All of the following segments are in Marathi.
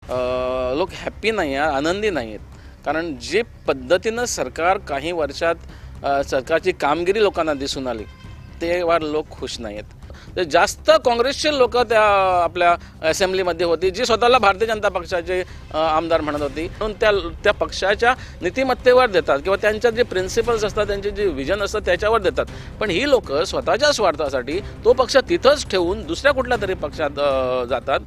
लोक हॅप्पी नाही आहेत, आनंदी नाही आहेत. कारण जे पद्धतीनं सरकार काही वर्षात सरकारची कामगिरी लोकांना दिसून आली तेव्हा लोक खुश नाही आहेत. तर जास्त काँग्रेसचे लोक त्या आपल्या असेंब्लीमध्ये होती जी स्वतःला भारतीय जनता पक्षाचे आमदार म्हणत होती, म्हणून त्या पक्षाच्या नीतिमत्तेवर देतात किंवा त्यांच्या जे प्रिन्सिपल्स असतात, त्यांचे जे विजन असतं त्याच्यावर देतात. पण ही लोक स्वतःच्या स्वार्थासाठी तो पक्ष तिथंच ठेवून दुसऱ्या कुठल्या तरी पक्षात जातात.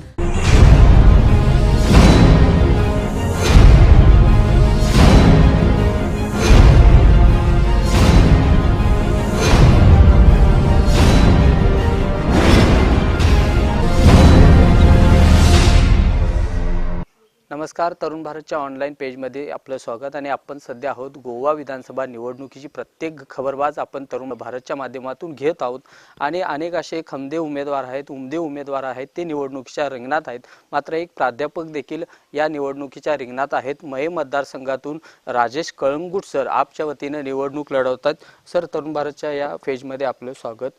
नमस्कार, तरुण भारतच्या ऑनलाईन पेजमध्ये आपलं स्वागत. आणि आपण सध्या आहोत गोवा विधानसभा निवडणुकीची प्रत्येक खबरबाज आपण तरुण भारतच्या माध्यमातून घेत आहोत. आणि अनेक असे खमदे उमेदवार आहेत, उमदे उमेदवार आहेत, ते निवडणुकीच्या रिंगणात आहेत. मात्र एक प्राध्यापक देखील या निवडणुकीच्या रिंगणात आहेत. महे मतदारसंघातून राजेश कळंगूट सर आपच्या वतीने निवडणूक लढवतात. सर, तरुण भारतच्या या पेजमध्ये आपलं स्वागत.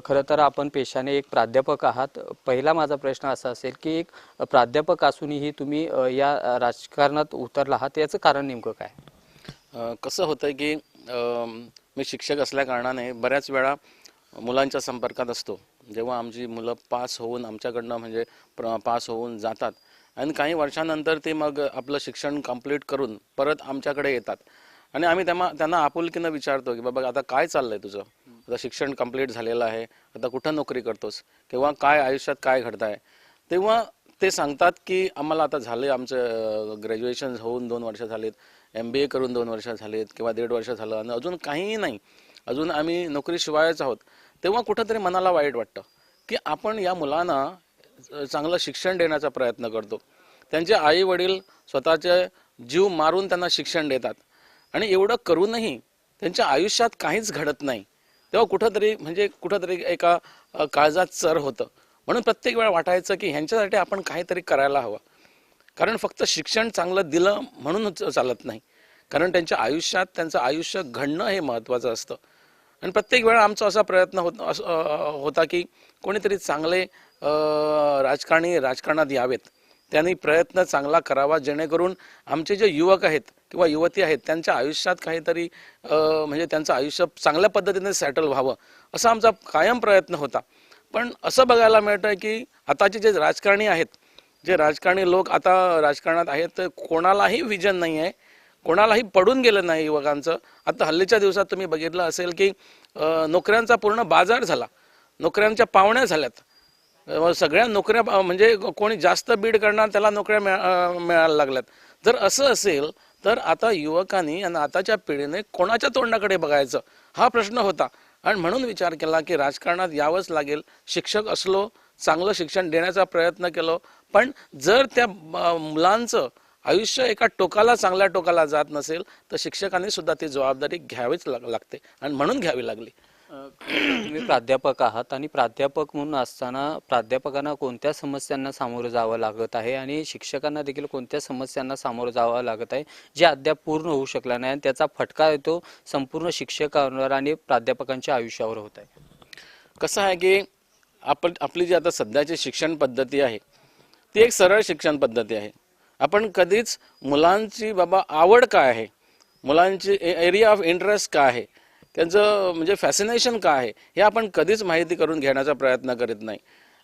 खरं तर आपण पेशाने एक प्राध्यापक आहात. पहिला माझा प्रश्न असा असेल की एक प्राध्यापक असूनही तुम्ही या राजकारणात उतरला आहात, याचं कारण नेमकं काय? कसं होतं की मी शिक्षक असल्या कारणाने बऱ्याच वेळा मुलांच्या संपर्कात असतो. जेव्हा आमची मुलं पास होऊन आमच्याकडनं म्हणजे पास होऊन जातात आणि काही वर्षानंतर ते मग आपलं शिक्षण कंप्लीट करून परत आमच्याकडे येतात आणि आम्ही त्यांना आपुलकीनं विचारतो की बाबा आता काय चाललंय तुझं, आता शिक्षण कंप्लीट झालेलं आहे, आता कुठं नोकरी करतोस किंवा काय आयुष्यात काय घडतंय. तेव्हा ते सांगतात की आम्हाला आता झाले, आमचं ग्रॅज्युएशन होऊन 2 वर्ष झालेत, MBA करून 2 वर्ष झालेत किंवा 1.5 वर्ष झालं आणि अजून काहीही नाही, अजून आम्ही नोकरीशिवायच आहोत. तेव्हा कुठंतरी मनाला वाईट वाटतं की आपण या मुलांना चांगलं शिक्षण देण्याचा प्रयत्न करतो. त्यांचे आई वडील स्वतःचे जीव मारून त्यांना शिक्षण देतात आणि एवढं करूनही त्यांच्या आयुष्यात काहीच घडत नाही. तेव्हा कुठंतरी एका काळजात चर होतं. म्हणून प्रत्येक वेळा वाटायचं की ह्यांच्यासाठी आपण काहीतरी करायला हवं. कारण फक्त शिक्षण चांगलं दिलं म्हणून चालत नाही, कारण त्यांच्या आयुष्यात त्यांचं आयुष्य घडणं हे महत्त्वाचं असतं. आणि प्रत्येक वेळा आमचा असा प्रयत्न होता की कोणीतरी चांगले राजकारणी राजकारणात यावेत, त्यांनी प्रयत्न चांगला करावा जेणेकरून आमचे जे युवक आहेत किंवा युवती आहेत त्यांच्या आयुष्यात काहीतरी म्हणजे त्यांचं आयुष्य चांगल्या पद्धतीने सेटल व्हावं, असा आमचा कायम प्रयत्न होता. पण असं बघायला मिळतं की आताचे जे राजकारणी आहेत, जे राजकारणी लोक आता राजकारणात आहेत, तर कोणालाही विजन नाही आहे, कोणालाही पडून गेलं नाही युवकांचं. आता हल्लीच्या दिवसात तुम्ही बघितलं असेल की नोकऱ्यांचा पूर्ण बाजार झाला, नोकऱ्यांच्या पावण्या झाल्यात. सगळ्या नोकऱ्या म्हणजे कोणी जास्त बीड करणार त्याला नोकऱ्या मिळायला लागल्यात. जर असं असेल तर आता युवकांनी आणि आताच्या पिढीने कोणाच्या तोंडाकडे बघायचं हा प्रश्न होता. आणि म्हणून विचार केला की राजकारणात यावंच लागेल. शिक्षक असलो, चांगलं शिक्षण देण्याचा प्रयत्न केलो, पण जर त्या मुलांचं आयुष्य एका टोकाला चांगल्या टोकाला जात नसेल तर शिक्षकांनी सुद्धा ती जबाबदारी घ्यावीच लागते आणि म्हणून घ्यावी लागली. तुम्ही प्राध्यापक आहात आणि प्राध्यापक म्हणून असताना प्राध्यापकांना कोणत्या समस्यांना सामोरं जावं लागत आहे आणि शिक्षकांना देखील कोणत्या समस्यांना सामोरं जावं लागत आहे जे अद्याप पूर्ण होऊ शकला नाही, आणि त्याचा फटका येतो संपूर्ण शिक्षकांवर आणि प्राध्यापकांच्या आयुष्यावर होत आहे? कसं आहे की आपली जी आता सध्याची शिक्षण पद्धती आहे ती एक सरळ शिक्षण पद्धती आहे. आपण कधीच मुलांची बाबा आवड काय आहे, मुलांची एरिया ऑफ इंटरेस्ट काय आहे, त्यांचं म्हणजे फॅसिनेशन काय आहे, हे आपण कधीच माहिती करून घेण्याचा प्रयत्न करीत नाही.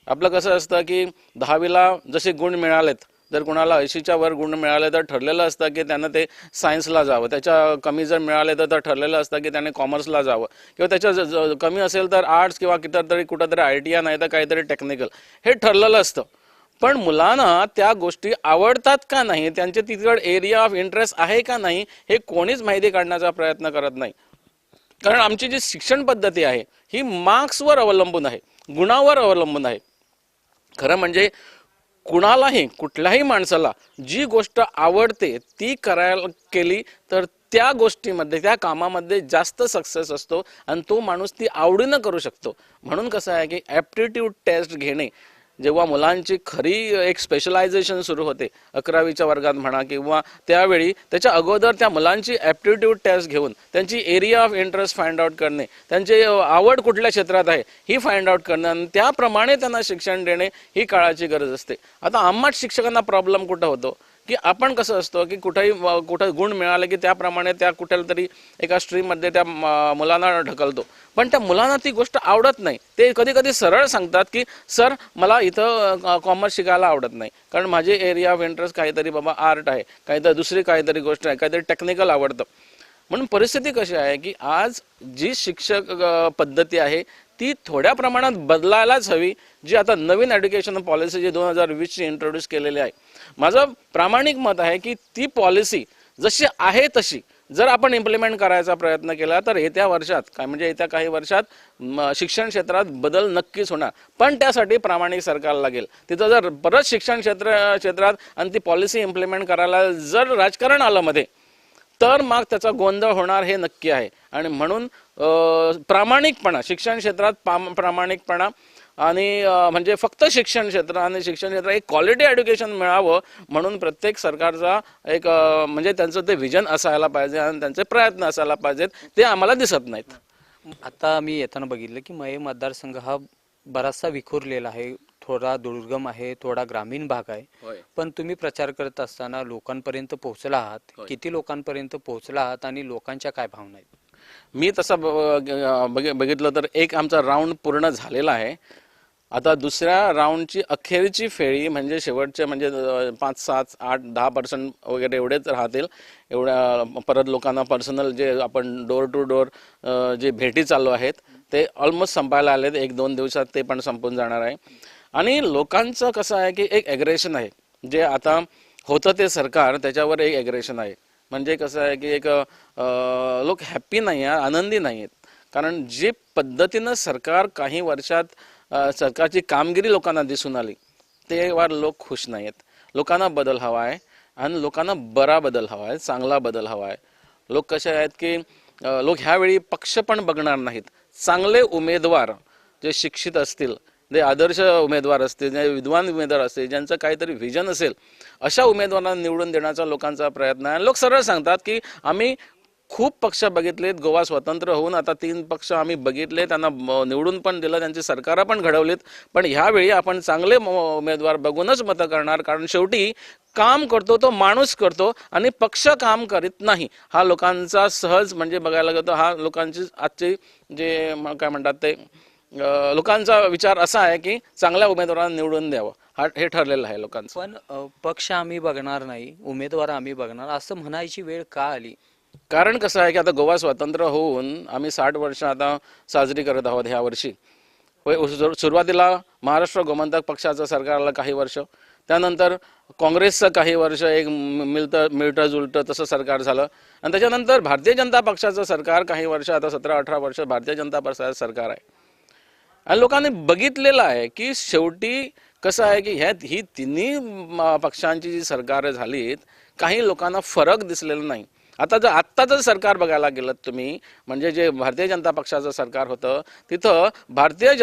आपलं कसं असतं की 10वीला जसे गुण मिळालेत, जर कोणाला 80च्या वर गुण मिळाले तर ठरलेलं असतं की त्यानं ते सायन्सला जावं, त्याच्या कमी जर मिळाले तर ठरलेलं असतं की त्याने कॉमर्सला जावं, किंवा त्याच्या कमी असेल तर आर्ट्स किंवा कुठंतरी ITI नाही तर काहीतरी टेक्निकल, हे ठरलेलं असतं. पण मुलांना त्या गोष्टी आवडतात का नाही, त्यांचे तिकडे एरिया ऑफ इंटरेस्ट आहे का नाही, हे कोणीच माहिती काढण्याचा प्रयत्न करत नाही. कारण आमची जी शिक्षण पद्धती आहे ही मार्क्सवर अवलंबून आहे, गुणावर अवलंबून आहे. खरं म्हणजे कुठल्याही माणसाला जी गोष्ट आवडते ती करायला केली तर त्या गोष्टीमध्ये, त्या कामामध्ये जास्त सक्सेस असतो आणि तो माणूस ती आवडीनं करू शकतो. म्हणून कसं आहे की ॲप्टिट्यूड टेस्ट घेणे जेव्हा मुलांची खरी एक स्पेशलायझेशन सुरू होते 11वीच्या वर्गात म्हणा, किंवा त्यावेळी त्याच्या अगोदर त्या मुलांची ॲप्टिट्यूड टेस्ट घेऊन त्यांची area of interest find out करणे, त्यांची आवड कुठल्या क्षेत्रात आहे ही फाइंड आउट करणं आणि त्याप्रमाणे त्यांना शिक्षण देणे ही काळाची गरज असते. आता आम्हाच शिक्षकांना प्रॉब्लेम कुठं होतो की आपण कसं असतो की कुठं गुण मिळाले की त्याप्रमाणे त्या कुठल्या तरी एका स्ट्रीममध्ये त्या मुलांना ढकलतो, पण त्या मुलांना ती गोष्ट आवडत नाही. ते कधी कधी सरळ सांगतात की सर मला इथं कॉमर्स शिकायला आवडत नाही, कारण माझी एरिया ऑफ इंटरेस्ट काहीतरी बाबा आर्ट आहे, काहीतरी दुसरी काहीतरी गोष्ट आहे, काहीतरी टेक्निकल आवडतं. म्हणून परिस्थिती कशी आहे की आज जी शिक्षक पद्धती आहे ती थोड्या प्रमाणात बदलायलाच हवी, जी आता नवीन एज्युकेशन पॉलिसी जी 2020ची इंट्रोड्यूस केलेली आहे. माझं प्रामाणिक मत आहे की ती पॉलिसी जशी आहे तशी जर आपण इम्प्लिमेंट करायचा प्रयत्न केला तर येत्या वर्षात म्हणजे येत्या काही वर्षात शिक्षण क्षेत्रात बदल नक्कीच होणार. पण त्यासाठी प्रामाणिक सरकार लागेल. तिथं जर परत शिक्षण क्षेत्रात आणि ती पॉलिसी इम्प्लिमेंट करायला जर राजकारण आलं मध्ये तर मग त्याचा गोंधळ होणार हे नक्की आहे. आणि म्हणून प्रामाणिकपणा शिक्षण क्षेत्रात प्रामाणिकपणा आणि म्हणजे फक्त शिक्षण क्षेत्र आणि शिक्षण क्षेत्रात एक क्वालिटी एज्युकेशन मिळावं म्हणून प्रत्येक सरकारचा एक म्हणजे त्यांचं ते विजन असायला पाहिजे आणि त्यांचे प्रयत्न असायला पाहिजेत, ते आम्हाला दिसत नाहीत. आता मी येताना बघितलं की मये मतदारसंघ हा बराचसा विखुरलेला आहे, थोडा दुर्गम आहे, थोडा ग्रामीण भाग आहे. पण तुम्ही प्रचार करत असताना लोकांपर्यंत पोहोचला आहात, किती लोकांपर्यंत पोहोचला आहात आणि लोकांच्या काय भावना आहेत? मी तसं बघितलं तर एक आमचा राऊंड पूर्ण झालेला आहे. आता दुसऱ्या राऊंडची अखेरची फेरी म्हणजे शेवटचे म्हणजे 5, 7, 8, 10% वगैरे एवढेच राहतील. एवढ्या परत लोकांना पर्सनल जे आपण डोर टू डोर जे भेटी चालू आहेत ते ऑलमोस्ट संपायला आलेत. 1-2 दिवसात ते पण संपून जाणार आहे. आणि लोकांचं कसं आहे की एक ॲग्रेशन आहे, जे आता होतं ते सरकार त्याच्यावर एक ॲग्रेशन आहे. म्हणजे कसं आहे की एक लोक हॅप्पी नाही आहे, आनंदी नाही आहेत. कारण जे पद्धतीनं सरकार काही वर्षात सरकारची कामगिरी लोकांना दिसून आली तेव्हा लोक खुश नाही आहेत. लोकांना बदल हवा आहे आणि लोकांना बरा बदल हवा आहे, चांगला बदल हवा आहे. लोक कसे आहेत की लोक ह्यावेळी पक्ष पण बघणार नाहीत. चांगले उमेदवार जे शिक्षित असतील, जे आदर्श उमेदवार असतील, जे विद्वान उमेदवार असतील, ज्यांचं काहीतरी व्हिजन असेल, अशा उमेदवारांना निवडून देण्याचा लोकांचा प्रयत्न आहे. लोक सरळ सांगतात की आम्ही खूप पक्ष बघितलेत, गोवा स्वतंत्र होऊन आता 3 पक्ष आम्ही बघितले, त्यांना निवडून पण दिलं, त्यांची सरकारं पण घडवलीत, पण ह्यावेळी आपण चांगले उमेदवार बघूनच मतं करणार. कारण शेवटी काम करतो तो माणूस करतो आणि पक्ष काम करीत नाही. हा लोकांचा सहज म्हणजे बघायला गेलो हा लोकांची आजची जे काय म्हणतात ते लोकांचा विचार असा आहे की चांगल्या उमेदवारांना निवडून द्यावं, हे ठरलेलं आहे लोकांचं. पण पक्ष आम्ही बघणार नाही, उमेदवार आम्ही बघणार असं म्हणायची वेळ का आली? कारण कसं आहे की आता गोवा स्वतंत्र होऊन आम्ही 60 वर्ष आता साजरी करत आहोत ह्या वर्षी. सुरुवातीला महाराष्ट्र गोमंतक पक्षाचं सरकारला काही वर्ष, त्यानंतर काँग्रेसचं काही वर्ष, एक मिळतं जुळतं तसं सरकार झालं, आणि त्याच्यानंतर भारतीय जनता पक्षाचं सरकार काही वर्ष, आता 17-18 वर्ष भारतीय जनता पक्षाचं सरकार आहे. आणि लोकांनी बघितलेलं आहे की शेवटी कसं आहे की ही तिन्ही पक्षांची जी सरकार झालीत काही लोकांना फरक दिसलेला नाही. आत्ताचं सरकार बघायला गेलं तुम्ही, म्हणजे जे भारतीय जनता पक्षाचं सरकार होतं तिथं भारतीय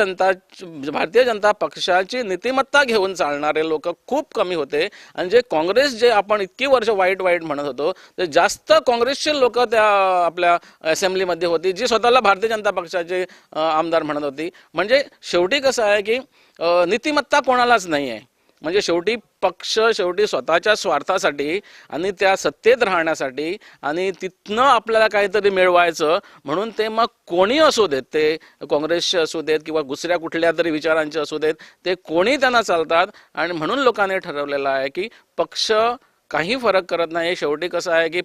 जनता पक्षाची नीतिमत्ता घेऊन चालणारे लोक खूप कमी होते. आणि जे काँग्रेस जे आपण इतकी वर्ष वाईट म्हणत होतो ते जास्त काँग्रेसचे लोक त्या आपल्या असेंब्लीमध्ये होती, जी स्वतःला भारतीय जनता पक्षाचे आमदार म्हणत होती. म्हणजे शेवटी कसं आहे की नीतिमत्ता कोणालाच नाही आहे. म्हणजे शेवटी पक्ष स्वतःच्या स्वार्थासाठी आणि त्या सत्तेत राहण्यासाठी आणि तिथनं आपल्याला काहीतरी मिळवायचं म्हणून ते मग कोणी असू देत, ते काँग्रेसचे असू देत किंवा दुसऱ्या कुठल्या तरी विचारांचे असू देत, ते कोणी त्यांना चालतात. आणि म्हणून लोकांनी ठरवलेलं आहे की पक्ष काही फरक करत नाही. शेवटी कसं आहे की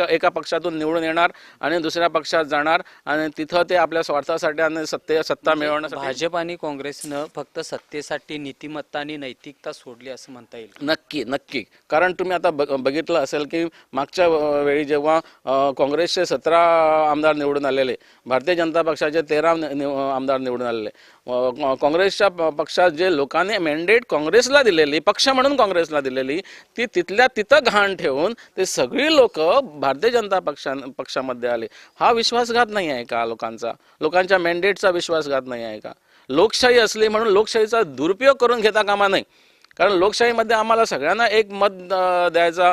एका पक्षातून निवडून येणार आणि दुसऱ्या पक्षात जाणार आणि तिथं ते आपल्या स्वार्थासाठी आणि सत्ता मिळवण्यासाठी. भाजप आणि काँग्रेसनं फक्त सत्तेसाठी नीतिमत्ता आणि नैतिकता सोडली असं म्हणता येईल? नक्की. कारण तुम्ही आता बघितलं असेल की मागच्या वेळी जेव्हा काँग्रेसचे 17 आमदार निवडून आलेले, भारतीय जनता पक्षाचे 13 आमदार निवडून आलेले, काँग्रेसच्या पक्षात जे लोकांनी मॅन्डेट काँग्रेसला दिलेली, पक्ष म्हणून काँग्रेसला दिलेली, ती तिथल्या तिथं घाण ठेवून ते सगळी लोक भारतीय जनता पक्षामध्ये आले. हा विश्वासघात नाही आहे का लोकांचा? लोकांच्या मॅन्डेटचा विश्वासघात नाही आहे का? लोकशाही असली म्हणून लोकशाहीचा दुरुपयोग करून घेता कामा नये. कारण लोकशाहीमध्ये आम्हाला सगळ्यांना एक मत द्यायचा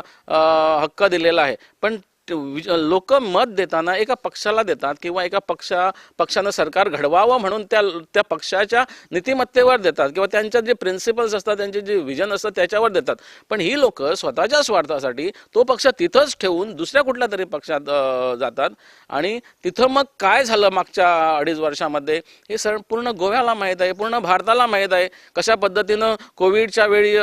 हक्क दिलेला आहे. पण लोक मत देताना एका पक्षाला देतात किंवा एका पक्षानं सरकार घडवावं म्हणून त्या पक्षाच्या नीतिमत्तेवर देतात किंवा त्यांच्या जे प्रिन्सिपल्स असतात, त्यांचे जे विजन असतात त्याच्यावर देतात. पण ही लोक स्वतःच्या स्वार्थासाठी तो पक्ष तिथंच ठेवून दुसऱ्या कुठल्या तरी पक्षात जातात. आणि तिथं मग काय झालं मागच्या 2.5 वर्षामध्ये हे पूर्ण गोव्याला माहीत आहे, पूर्ण भारताला माहीत आहे. कशा पद्धतीनं कोविडच्या वेळी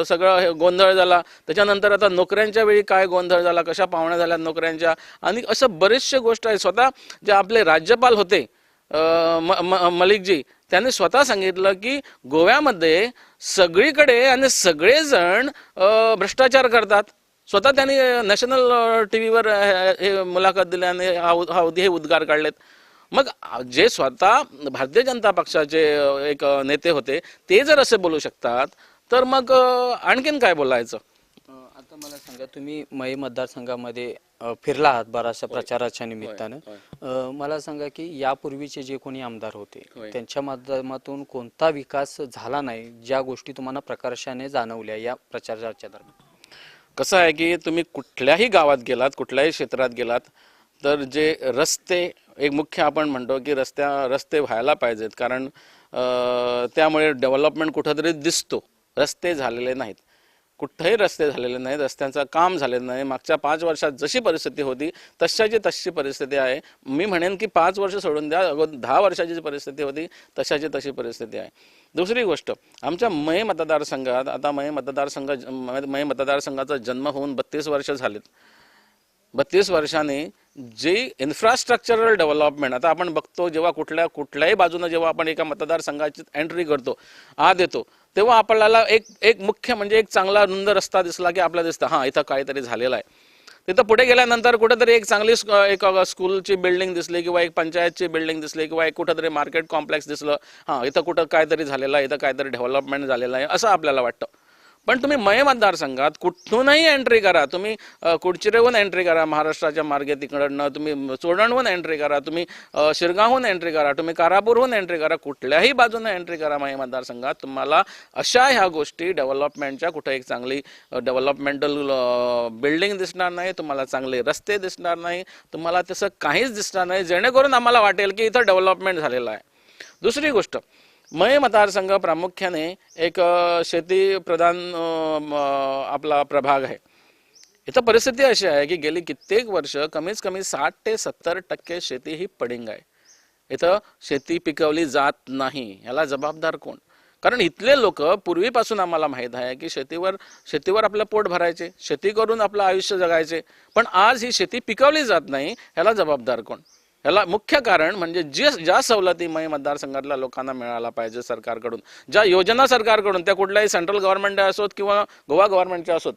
सगळं गोंधळ झाला, त्याच्यानंतर आता नोकऱ्यांच्या वेळी काय गोंधळ झाला, कशा पावण्या झाल्या नोकऱ्यांच्या, आणि असं बरेचशे गोष्ट आहे. स्वतः जे आपले राज्यपाल होते मलिकजी, त्यांनी स्वतः सांगितलं की गोव्यामध्ये सगळीकडे आणि सगळेजण भ्रष्टाचार करतात. स्वतः त्यांनी नॅशनल टीव्हीवर हे मुलाखत दिल्याने हे उद्गार काढलेत. मग जे स्वतः भारतीय जनता पक्षाचे एक नेते होते ते जर असे बोलू शकतात तर मग आणखीन काय बोलायचं. आता मला सांगा, तुम्ही मय मतदारसंघामध्ये फिरला आहात बराचशा प्रचाराच्या निमित्तानं. मला सांगा की यापूर्वीचे जे कोणी आमदार होते त्यांच्या माध्यमातून कोणता विकास झाला नाही, ज्या गोष्टी तुम्हाला प्रकर्षाने जाणवल्या या प्रचाराच्या दरम्यान? कसं आहे की तुम्ही कुठल्याही गावात गेलात, कुठल्याही क्षेत्रात गेलात तर जे रस्ते, एक मुख्य आपण म्हणतो की रस्ते व्हायला पाहिजेत. कारण त्यामुळे डेव्हलपमेंट कुठंतरी दिसतो. रस्ते झालेले नाहीत, कुठेही रस्ते झालेले नाहीत, रस्त्यांचं काम झालेलं नाही. मागच्या 5 वर्षात जशी परिस्थिती होती तशाची तशी परिस्थिती आहे. मी म्हणेन की 5 वर्ष सोडून द्या, 10 वर्षाची जी परिस्थिती होती तशाची तशी परिस्थिती आहे. दुसरी गोष्ट, आमच्या मय मतदारसंघात आता मय मतदारसंघाचा जन्म होऊन 32 वर्ष झालेत. 32 वर्षांनी जे इन्फ्रास्ट्रक्चरल डेव्हलपमेंट आता आपण बघतो, जेव्हा कुठल्याही बाजूने जेव्हा आपण एका मतदारसंघाची एंट्री करतो, आत येतो, तेव्हा आपल्याला एक मुख्य म्हणजे एक चांगला रुंद रस्ता दिसला की आपल्याला दिसतं हां इथं काहीतरी झालेलं आहे. तिथं पुढे गेल्यानंतर कुठेतरी एक चांगली एक स्कूलची बिल्डिंग दिसली किंवा एक पंचायतची बिल्डिंग दिसली किंवा एक कुठेतरी मार्केट कॉम्प्लेक्स दिसलं, हां इथं कुठं काहीतरी झालेलं आहे, इथं काहीतरी डेव्हलपमेंट झालेलं आहे असं आपल्याला वाटतं. पण तुम्ही मय मतदारसंघात कुठूनही एंट्री करा, तुम्ही कुडचिरेहून एंट्री करा महाराष्ट्राच्या मार्गे तिकडनं, तुम्ही चोडणहून एंट्री करा, तुम्ही शिरगावहून एंट्री करा, तुम्ही कारापूरहून एंट्री करा, कुठल्याही बाजूने एंट्री करा मय मतदारसंघात, तुम्हाला अशा ह्या गोष्टी डेव्हलपमेंटच्या कुठं एक चांगली डेव्हलपमेंटल बिल्डिंग दिसणार नाही, तुम्हाला चांगले रस्ते दिसणार नाही, तुम्हाला तसं काहीच दिसणार नाही जेणेकरून आम्हाला वाटेल की इथं डेव्हलपमेंट झालेलं आहे. दुसरी गोष्ट, मय मतदारसंघ प्रामुख्याने एक शेती प्रधान आपला प्रभाग आहे. इथं परिस्थिती अशी आहे की गेली कित्येक वर्ष कमीत कमी 60 ते 70% शेती ही पडिंग आहे. इथं शेती पिकवली जात नाही. याला जबाबदार कोण? कारण इथले लोक पूर्वीपासून आम्हाला माहीत आहे की शेतीवर आपलं पोट भरायचे, शेती करून आपलं आयुष्य जगायचे. पण आज ही शेती पिकवली जात नाही, ह्याला जबाबदार कोण? ह्याला मुख्य कारण म्हणजे ज्या सवलती मय मतदारसंघातल्या लोकांना मिळायला पाहिजे सरकारकडून, ज्या योजना सरकारकडून, त्या कुठल्याही सेंट्रल गव्हर्नमेंटच्या असोत किंवा गोवा गव्हर्नमेंटच्या असोत,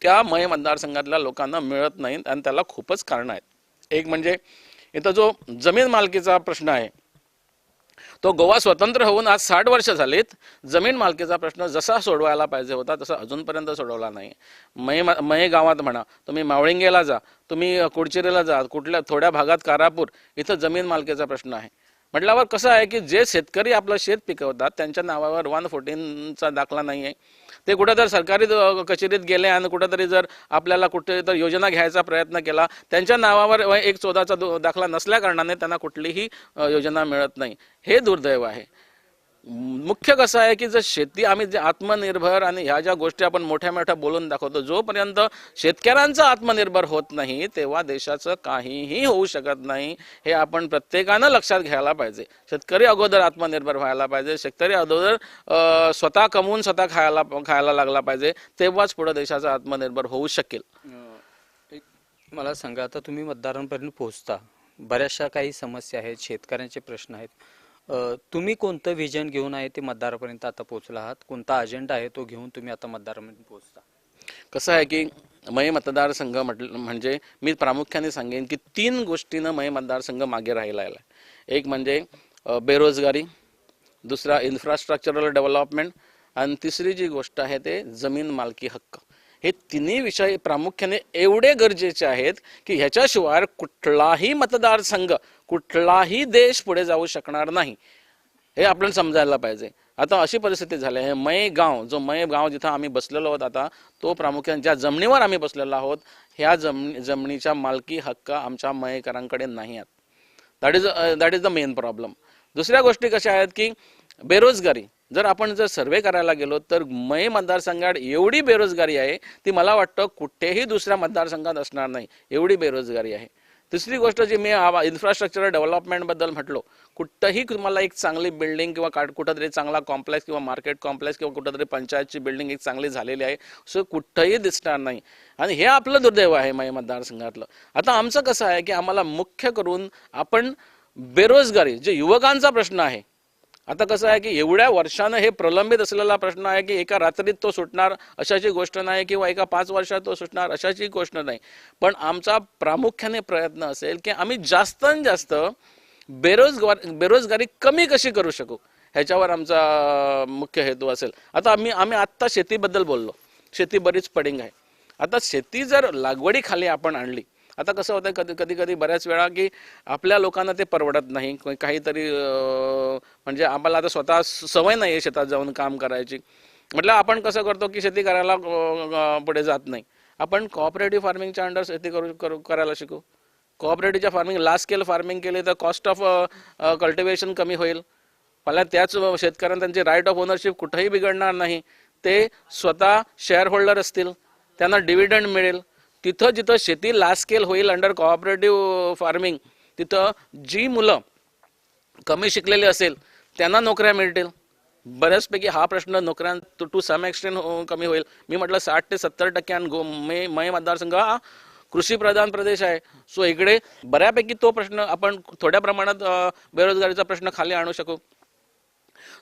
त्या मय मतदारसंघातल्या लोकांना मिळत नाहीत. आणि त्याला खूपच कारण आहेत. एक म्हणजे इथं जो जमीन मालकीचा प्रश्न आहे तो गोवा स्वतंत्र होऊन आज 60 वर्ष झालीत. जमीन मालकीचा प्रश्न जसा सोडवायला पाहिजे होता तसा अजूनपर्यंत सोडवला नाही. मय गावात म्हणा, तुम्ही मावळिंगेला जा, तुम्ही कुडचिरेला जा, कुठल्या थोड्या भागात कारापूर, इथं जमीन मालकीचा प्रश्न आहे. म्हटल्यावर कसं आहे की जे शेतकरी आपलं शेत पिकवतात त्यांच्या नावावर 114चा दाखला नाही आहे. ते कुठेतरी सरकारी कचेरीत गेले आणि कुठेतरी जर आपल्याला कुठेतरी योजना घ्यायचा प्रयत्न केला, त्यांच्या नावावर 114चा दाखला नसल्या कारणाने त्यांना कुठलीही योजना मिळत नाही. हे दुर्दैव आहे. मुख्य कसं आहे की जर शेती आम्ही जे आत्मनिर्भर आणि ह्या ज्या गोष्टी आपण मोठ्या मोठ्या बोलून दाखवतो, जोपर्यंत शेतकऱ्यांचं आत्मनिर्भर होत नाही तेव्हा देशाचं काहीही होऊ शकत नाही. हे आपण प्रत्येकानं लक्षात घ्यायला पाहिजे. शेतकरी अगोदर आत्मनिर्भर व्हायला पाहिजे, शेतकरी अगोदर स्वतः कमवून स्वतः खायला लागला पाहिजे, तेव्हाच पुढे देशाचा आत्मनिर्भर होऊ शकेल. मला सांगा, आता तुम्ही मतदारांपर्यंत पोहोचता, बऱ्याचशा काही समस्या आहेत, शेतकऱ्यांचे प्रश्न आहेत, तुम्ही कोणतं व्हिजन घेऊन आहे ते मतदारापर्यंत आता पोहोचला आहात? कोणता अजेंडा आहे तो घेऊन तुम्ही आता मतदारापर्यंत पोहोचता? कसं आहे की मय मतदारसंघ म्हणजे मी प्रामुख्याने सांगेन की 3 गोष्टीनं मय मतदारसंघ मागे राहिला आहे. एक म्हणजे बेरोजगारी, दुसरा इन्फ्रास्ट्रक्चरल डेव्हलपमेंट, आणि तिसरी जी गोष्ट आहे ते जमीन मालकी हक्क. हे तिन्ही विषय प्रामुख्याने एवढे गरजेचे आहेत की ह्याच्याशिवाय कुठलाही मतदारसंघ, कुठलाही देश पुढे जाऊ शकणार नाही. हे आपल्याला समजायला पाहिजे. आता अशी परिस्थिती झाली आहे, मय गाव जिथं आम्ही बसलेलो आहोत आता, तो प्रामुख्याने ज्या जमिनीवर आम्ही बसलेलो आहोत, ह्या जमिनीच्या मालकी हक्क आमच्या मयेकरांकडे नाही आहेत. That is the main problem. दुसऱ्या गोष्टी कशा आहेत की बेरोजगारी. जर आपण जर सर्वे करायला गेलो तर मय मतदारसंघात एवढी बेरोजगारी आहे, ती मला वाटतं कुठेही दुसऱ्या मतदारसंघात असणार नाही, एवढी बेरोजगारी आहे. तिसरी गोष्ट जी मी इन्फ्रास्ट्रक्चर डेव्हलपमेंटबद्दल म्हटलो, कुठंही तुम्हाला एक चांगली बिल्डिंग किंवा कुठंतरी चांगला कॉम्प्लेक्स किंवा मार्केट कॉम्प्लेक्स किंवा कुठंतरी पंचायतची बिल्डिंग एक चांगली झालेली आहे, सो कुठंही दिसणार नाही. आणि हे आपलं दुर्दैव आहे मय मतदारसंघातलं. आता आमचं कसं आहे की आम्हाला मुख्य करून आपण बेरोजगारी, जे युवकांचा प्रश्न आहे, आता कसं आहे की एवढ्या वर्षानं हे प्रलंबित असलेला प्रश्न आहे की एका रात्रीत तो सुटणार अशाची गोष्ट नाही, किंवा एका 5 वर्षात तो सुटणार अशाची गोष्ट नाही. पण आमचा प्रामुख्याने प्रयत्न असेल की आम्ही जास्तीत जास्त बेरोजगारी कमी कशी करू शकू, ह्याच्यावर आमचा मुख्य हेतू असेल. आता आम्ही आत्ता शेतीबद्दल बोललो, शेती बरीच पडिंग आहे. आता शेती जर लागवडीखाली आपण आणली, आता कसं होतं कधी बऱ्याच वेळा की आपल्या लोकांना ते परवडत नाही, काहीतरी म्हणजे आम्हाला आता स्वतः सवय नाही आहे शेतात जाऊन काम करायची. म्हटलं आपण कसं करतो की शेती करायला पुढे जात नाही, आपण कोऑपरेटिव्ह फार्मिंगच्या अंडर शेती करायला शिकू. कोऑपरेटिव्हच्या फार्मिंग, लार्ज स्केल फार्मिंग केली तर कॉस्ट ऑफ कल्टिवेशन कमी होईल. मला त्याच शेतकऱ्यांना त्यांचे राईट ऑफ ओनरशिप कुठेही बिघडणार नाही, ते स्वतः शेअर होल्डर असतील, त्यांना डिव्हिडंड मिळेल. तिथं जिथं शेती लार्ज स्केल होईल अंडर कोऑपरेटिव्ह फार्मिंग, तिथं जी मुलं कमी शिकलेली असेल त्यांना नोकऱ्या मिळतील. बऱ्याचपैकी हा प्रश्न नोकऱ्यां टू सम एक्सटेंट कमी होईल. मी म्हटलं 60 ते 70% मय मतदारसंघ हा कृषीप्रधान प्रदेश आहे, सो इकडे बऱ्यापैकी तो प्रश्न आपण थोड्या प्रमाणात बेरोजगारीचा प्रश्न खाली आणू शकू.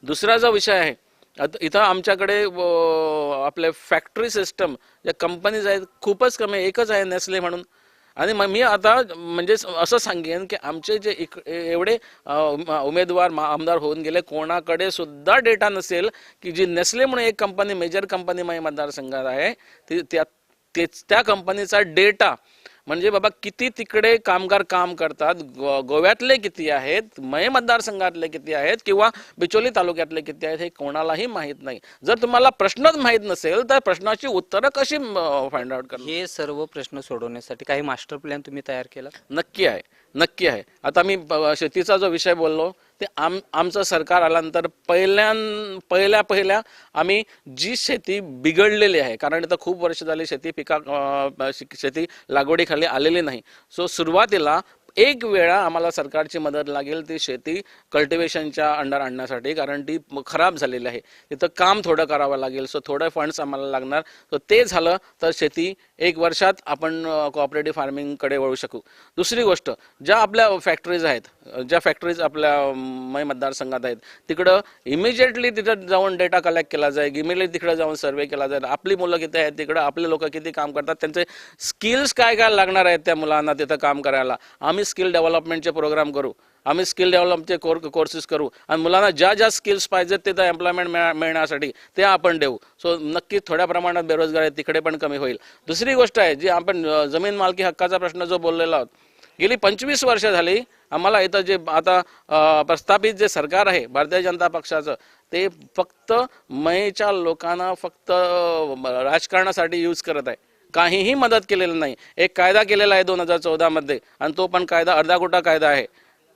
दुसरा जो विषय आहे, इथं आमच्याकडे आपले फॅक्टरी सिस्टम, ज्या कंपनीज आहेत खूपच कमी, एकच आहे नेस्ले म्हणून. आणि मग मी आता म्हणजे असं सांगेन की आमचे जे एवढे उमेदवार आमदार होऊन गेले, कोणाकडे सुद्धा डेटा नसेल की जी नेस्ले म्हणून एक कंपनी, मेजर कंपनी माझ्या मतदारसंघात आहे, त्या कंपनीचा डेटा म्हणजे बाबा किती तिकडे कामगार काम करतात, गोव्यातले किती आहेत, मय मतदारसंघातले किती आहेत, किंवा बिचोली तालुक्यातले किती आहेत, हे कोणालाही माहीत नाही. जर तुम्हाला प्रश्नच माहीत नसेल तर प्रश्नाची उत्तरं कशी फाइंड आउट करणार? हे सर्व प्रश्न सोडवण्यासाठी काही मास्टर प्लॅन तुम्ही तयार केला? नक्की आहे. आता मी शेतीचा जो विषय बोललो, ते आमचं सरकार आल्यानंतर पहिल्या आम्ही जी शेती बिघडलेली आहे, कारण इथं खूप वर्ष झाली शेती लागवडीखाली आलेली नाही, सो सुरुवातीला एक वेळा आम्हाला सरकारची मदत लागेल ती शेती कल्टिवेशनच्या अंडर आणण्यासाठी, कारण ती खराब झालेली आहे, तिथं काम थोडं करावं लागेल, सो थोडं फंड्स आम्हाला लागणार. तर ते झालं तर शेती 1 वर्षात आपण कोऑपरेटिव्ह फार्मिंगकडे वळू शकू. दुसरी गोष्ट, ज्या आपल्या फॅक्टरीज आहेत, ज्या फॅक्टरीज आपल्या मय मतदारसंघात आहेत, तिकडं इमिजिएटली तिथं जाऊन डेटा कलेक्ट केला जाईल, इमिजिएटली तिकडे जाऊन सर्वे केला जाईल, आपली मुलं किती आहेत तिकडं, आपले लोक किती काम करतात, त्यांचे स्किल्स काय लागणार आहेत त्या मुलांना तिथं काम करायला, आम्ही स्किल डेव्हलपमेंटचे प्रोग्राम करू, आम्ही स्किल डेव्हलपचे कोर्सेस करू, आणि मुलांना ज्या स्किल्स पाहिजेत तिथं एम्प्लॉयमेंट मिळण्यासाठी ते आपण देऊ. सो नक्की थोड्या प्रमाणात बेरोजगारी तिकडे पण कमी होईल. दुसरी गोष्ट आहे, जी आपण जमीन मालकी हक्काचा प्रश्न जो बोललेला आहोत, गेली 25 वर्ष झाली आम्हाला इथं जे आता प्रस्थापित जे सरकार आहे भारतीय जनता पक्षाचं, ते फक्त मयच्या लोकांना फक्त राजकारणासाठी यूज करत आहे, काहीही मदत केलेली नाही. एक कायदा केलेला आहे 2014 मध्ये, आणि तो पण कायदा अर्धाकुटा कायदा आहे,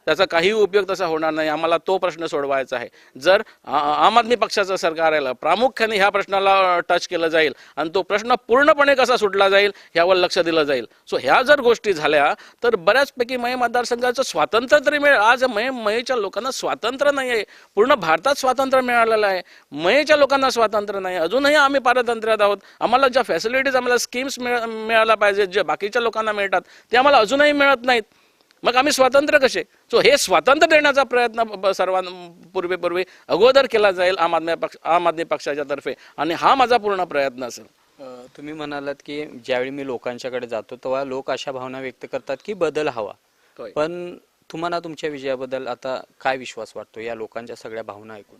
त्याचा काही उपयोग तसा होणार नाही. आम्हाला तो प्रश्न सोडवायचा आहे. जर आम आदमी पक्षाचं सरकार आलं, प्रामुख्याने ह्या प्रश्नाला टच केलं जाईल आणि तो प्रश्न पूर्णपणे कसा सुटला जाईल ह्यावर लक्ष दिलं जाईल. सो ह्या जर गोष्टी झाल्या तर बऱ्याचपैकी मय मतदारसंघाचं स्वातंत्र्य तरी मिळेल. आज मयच्या लोकांना स्वातंत्र्य नाही आहे, पूर्ण भारतात स्वातंत्र्य मिळालेलं आहे, मयच्या लोकांना स्वातंत्र्य नाही. अजूनही आम्ही पारतंत्र्यात आहोत. आम्हाला ज्या फॅसिलिटीज, आम्हाला स्कीम्स मिळायला पाहिजेत, जे बाकीच्या लोकांना मिळतात ते आम्हाला अजूनही मिळत नाहीत. मग आम्ही स्वातंत्र्य कसे? सो हे स्वातंत्र्य देण्याचा प्रयत्न पूर्वी अगोदर केला जाईल आम आदमी पक्षाच्या तर्फे, आणि हा माझा पूर्ण प्रयत्न असेल. तुम्ही म्हणालात की ज्यावेळी मी लोकांच्याकडे जातो तेव्हा लोक अशा भावना व्यक्त करतात की बदल हवा, पण तुम्हाला तुमच्या विजयाबद्दल आता काय विश्वास वाटतो या लोकांच्या सगळ्या भावना ऐकून?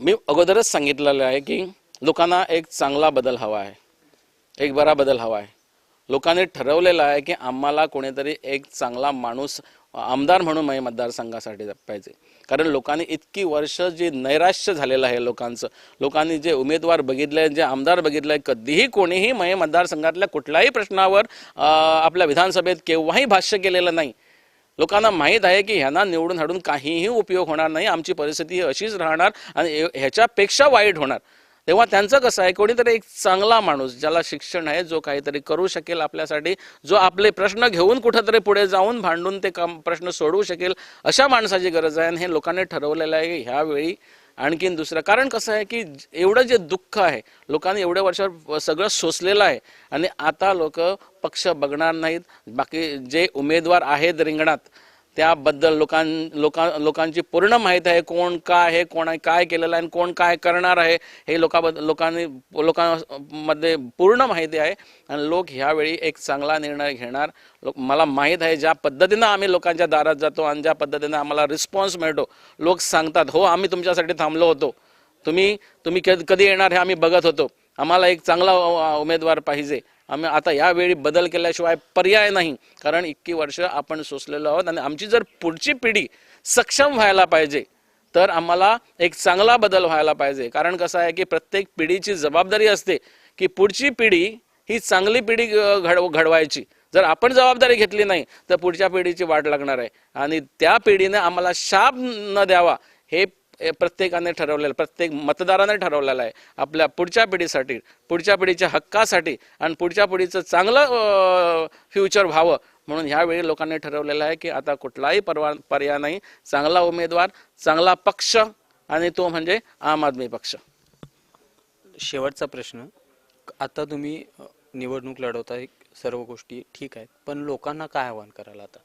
मी अगोदरच सांगितलेलं आहे की लोकांना एक चांगला बदल हवा आहे, एक बरा बदल हवा आहे. लोकांनी ठरवलेलं आहे की आम्हाला कोणीतरी एक चांगला माणूस आमदार म्हणून माझ्या मतदारसंघासाठी पाहिजे. कारण लोकांनी इतकी वर्ष जे नैराश्य झालेलं आहे लोकांनी जे उमेदवार बघितले, जे आमदार बघितले, कधीही कोणीही माझ्या मतदारसंघातल्या कुठल्याही प्रश्नावर आपल्या विधानसभेत केव्हाही भाष्य केलेलं नाही. लोकांना माहीत आहे की ह्यांना निवडून हाडून काहीही उपयोग होणार नाही, आमची परिस्थिती अशीच राहणार आणि ह्याच्यापेक्षा वाईट होणार. तेव्हा त्यांचं कसं आहे, कोणीतरी एक चांगला माणूस ज्याला शिक्षण आहे, जो काहीतरी करू शकेल आपल्यासाठी, जो आपले प्रश्न घेऊन कुठंतरी पुढे जाऊन भांडून ते प्रश्न सोडवू शकेल, अशा माणसाची गरज आहे. आणि हे लोकांनी ठरवलेलं आहे की ह्यावेळी आणखीन दुसरं कारण कसं आहे की एवढं जे दुःख आहे, लोकांनी एवढ्या वर्षात सगळं सोसलेलं आहे आणि आता लोक पक्ष बघणार नाहीत. बाकी जे उमेदवार आहेत रिंगणात त्याबद्दल लोकांची पूर्ण माहिती आहे, कोण काय आहे, कोण काय केलेलं आहे आणि कोण काय करणार आहे हे लोकांमध्ये पूर्ण माहिती आहे. आणि लोक ह्यावेळी एक चांगला निर्णय घेणार. मला माहीत आहे ज्या पद्धतीनं आम्ही लोकांच्या दारात जातो आणि ज्या पद्धतीनं आम्हाला रिस्पॉन्स मिळतो, लोक सांगतात हो आम्ही तुमच्यासाठी थांबलो होतो, तुम्ही कधी येणार हे आम्ही बघत होतो, आम्हाला एक चांगला उमेदवार पाहिजे. आम्ही आता यावेळी बदल केल्याशिवाय पर्याय नाही. कारण इतकी वर्ष आपण सोसलेलो आहोत आणि आमची जर पुढची पिढी सक्षम व्हायला पाहिजे तर आम्हाला एक चांगला बदल व्हायला पाहिजे. कारण कसं आहे की प्रत्येक पिढीची जबाबदारी असते की पुढची पिढी ही चांगली पिढी घडवायची. जर आपण जबाबदारी घेतली नाही तर पुढच्या पिढीची वाट लागणार आहे आणि त्या पिढीने आम्हाला शाप न द्यावा हे प्रत्येकाने ठरवलेलं, प्रत्येक मतदाराने ठरवलेलं आहे आपल्या पुढच्या पिढीसाठी, पुढच्या पिढीच्या हक्कासाठी आणि पुढच्या पिढीचं चांगलं फ्युचर व्हावं. म्हणून ह्यावेळी लोकांनी ठरवलेलं आहे की आता कुठलाही पर्याय नाही, चांगला उमेदवार, चांगला पक्ष आणि तो म्हणजे आम आदमी पक्ष. शेवटचा प्रश्न, आता तुम्ही निवडणूक लढवताय, सर्व गोष्टी ठीक आहेत, पण लोकांना काय आवाहन करायला? आता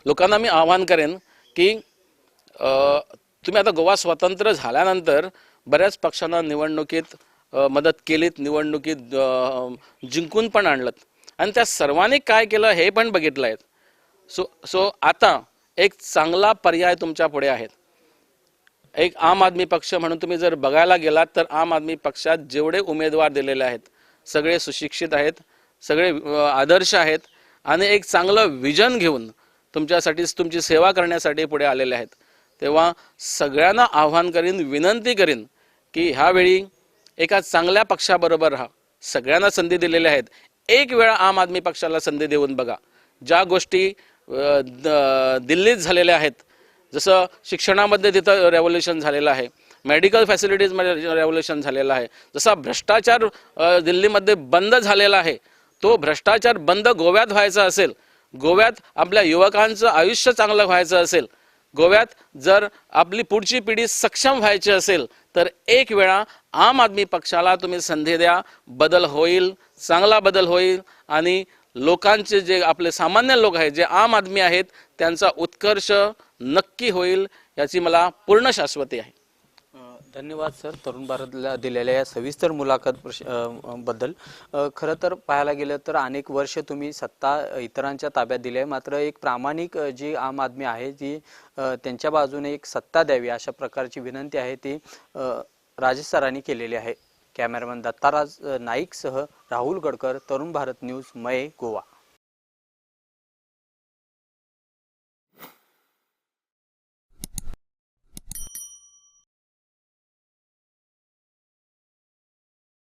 लोकांना मी आवाहन करेन की तुम्ही आता गोवा स्वतंत्र झाल्यानंतर बऱ्याच पक्षांना निवडणुकीत मदत केलीत, निवडणुकीत जिंकून पण आणलं आणि त्या सर्वांनी काय केलं हे पण बघितलं आहे. सो आता एक चांगला पर्याय तुमच्या पुढे आहेत. एक आम आदमी पक्ष म्हणून तुम्ही जर बघायला गेलात तर आम आदमी पक्षात जेवढे उमेदवार दिलेले आहेत सगळे सुशिक्षित आहेत, सगळे आदर्श आहेत आणि एक चांगलं विजन घेऊन तुमच्यासाठी, तुमची सेवा करण्यासाठी पुढे आलेले आहेत. तेव्हा सगळ्यांना आव्हान करीन, विनंती करीन की ह्यावेळी एका चांगल्या पक्षाबरोबर राहा. सगळ्यांना संधी दिलेल्या आहेत, एक वेळा आम आदमी पक्षाला संधी देऊन बघा. ज्या गोष्टी दिल्लीत झालेल्या आहेत, जसं शिक्षणामध्ये तिथं रेव्होल्युशन झालेलं आहे, मेडिकल फॅसिलिटीजमध्ये रेव्होल्युशन झालेलं आहे, जसा भ्रष्टाचार दिल्लीमध्ये बंद झालेला आहे, तो भ्रष्टाचार बंद गोव्यात व्हायचा असेल, गोव्यात आपल्या युवकांचं आयुष्य चांगलं व्हायचं असेल, गोव्यात जर आपली पुढची पिढी सक्षम व्हायची असेल तर एक वेळा आम आदमी पक्षाला तुम्ही संधी द्या. बदल होईल, चांगला बदल होईल आणि लोकांचे जे आपले सामान्य लोक आहेत, जे आम आदमी आहेत, त्यांचा उत्कर्ष नक्की होईल याची मला पूर्ण शाश्वती आहे. धन्यवाद सर, तरुण भारतला दिलेल्या या सविस्तर मुलाखत बद्दल. खरं तर पाहायला गेलं तर अनेक वर्ष तुम्ही सत्ता इतरांच्या ताब्यात दिली आहे, मात्र एक प्रामाणिक जी आम आदमी आहे जी त्यांच्या बाजूने एक सत्ता द्यावी अशा प्रकारची विनंती आहे ती राजेश सरांनी केलेली आहे. कॅमेरामॅन दत्ताराज नाईकसह राहुल गडकर, तरुण भारत न्यूज, मये, गोवा.